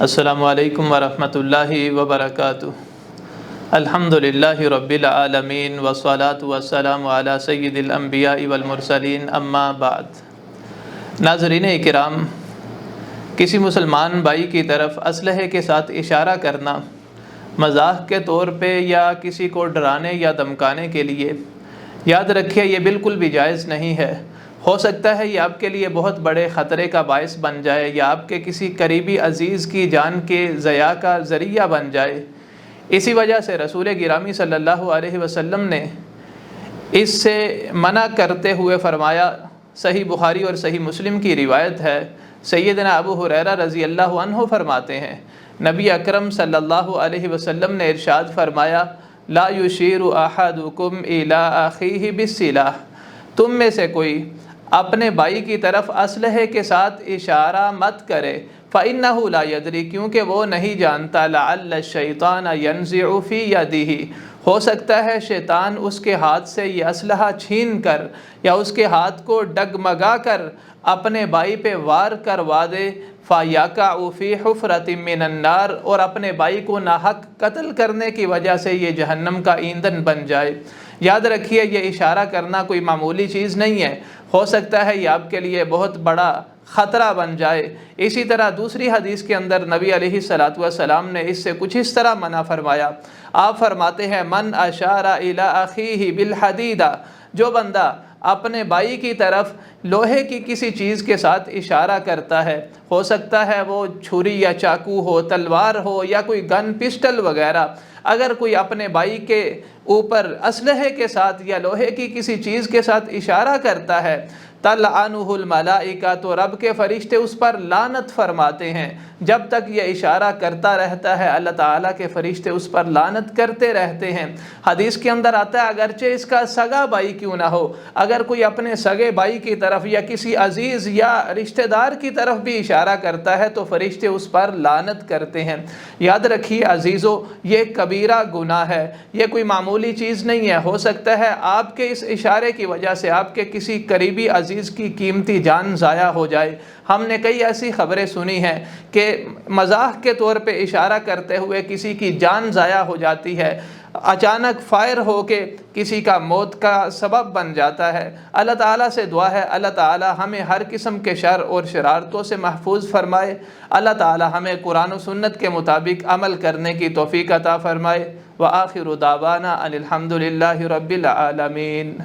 السلام علیکم ورحمۃ اللہ وبرکاتہ۔ الحمدللہ رب العالمین والصلاة والسلام علی سید الانبیاء والمرسلین، اما بعد۔ ناظرین اکرام، کسی مسلمان بھائی کی طرف اسلحے کے ساتھ اشارہ کرنا مزاح کے طور پہ یا کسی کو ڈرانے یا دھمکانے کے لیے، یاد رکھیے یہ بالکل بھی جائز نہیں ہے۔ ہو سکتا ہے یہ آپ کے لیے بہت بڑے خطرے کا باعث بن جائے یا آپ کے کسی قریبی عزیز کی جان کے ضیاع کا ذریعہ بن جائے۔ اسی وجہ سے رسول گرامی صلی اللہ علیہ وسلم نے اس سے منع کرتے ہوئے فرمایا، صحیح بخاری اور صحیح مسلم کی روایت ہے، سیدنا ابو ہریرہ رضی اللہ عنہ فرماتے ہیں، نبی اکرم صلی اللہ علیہ وسلم نے ارشاد فرمایا، لا یشیر احدکم الی اخیہ بالسلاح، تم میں سے کوئی اپنے بھائی کی طرف اسلحے کے ساتھ اشارہ مت کرے، فإنہ لا یدری، کیونکہ وہ نہیں جانتا، لعل الشیطان ینزع فی یدہ، ہو سکتا ہے شیطان اس کے ہاتھ سے یہ اسلحہ چھین کر یا اس کے ہاتھ کو ڈگمگا کر اپنے بھائی پہ وار کروا دے، فَيَقَعُ فِي حُفْرَةٍ مِّنَ النَّارِ، اور اپنے بھائی کو ناحق قتل کرنے کی وجہ سے یہ جہنم کا ایندھن بن جائے۔ یاد رکھیے یہ اشارہ کرنا کوئی معمولی چیز نہیں ہے، ہو سکتا ہے یہ آپ کے لیے بہت بڑا خطرہ بن جائے۔ اسی طرح دوسری حدیث کے اندر نبی علیہ السلام نے اس سے کچھ اس طرح منع فرمایا۔ آپ فرماتے ہیں، من اشار الی اخیہ بالحدیدہ، جو بندہ اپنے بھائی کی طرف لوہے کی کسی چیز کے ساتھ اشارہ کرتا ہے، ہو سکتا ہے وہ چھری یا چاقو ہو، تلوار ہو یا کوئی گن پسٹل وغیرہ، اگر کوئی اپنے بھائی کے اوپر اسلحے کے ساتھ یا لوہے کی کسی چیز کے ساتھ اشارہ کرتا ہے، تلعنہ الملائکہ، تو رب کے فرشتے اس پر لعنت فرماتے ہیں۔ جب تک یہ اشارہ کرتا رہتا ہے اللہ تعالیٰ کے فرشتے اس پر لعنت کرتے رہتے ہیں۔ حدیث کے اندر آتا ہے، اگرچہ اس کا سگا بھائی کیوں نہ ہو، اگر کوئی اپنے سگے بھائی کی طرف یا کسی عزیز یا رشتہ دار کی طرف بھی اشارہ کرتا ہے تو فرشتے اس پر لعنت کرتے ہیں۔ یاد رکھیے عزیزو، یہ کبیرہ گناہ ہے، یہ کوئی معمولی چیز نہیں ہے۔ ہو سکتا ہے آپ کے اس اشارے کی وجہ سے آپ کے کسی قریبی عزیز کی قیمتی جان ضائع ہو جائے۔ ہم نے کئی ایسی خبریں سنی ہیں کہ مزاح کے طور پہ اشارہ کرتے ہوئے کسی کی جان ضائع ہو جاتی ہے، اچانک فائر ہو کے کسی کا موت کا سبب بن جاتا ہے۔ اللہ تعالیٰ سے دعا ہے اللہ تعالیٰ ہمیں ہر قسم کے شر اور شرارتوں سے محفوظ فرمائے، اللہ تعالیٰ ہمیں قرآن و سنت کے مطابق عمل کرنے کی توفیق عطا فرمائے۔ وآخر دعوانا ان الحمد للہ رب العالمین۔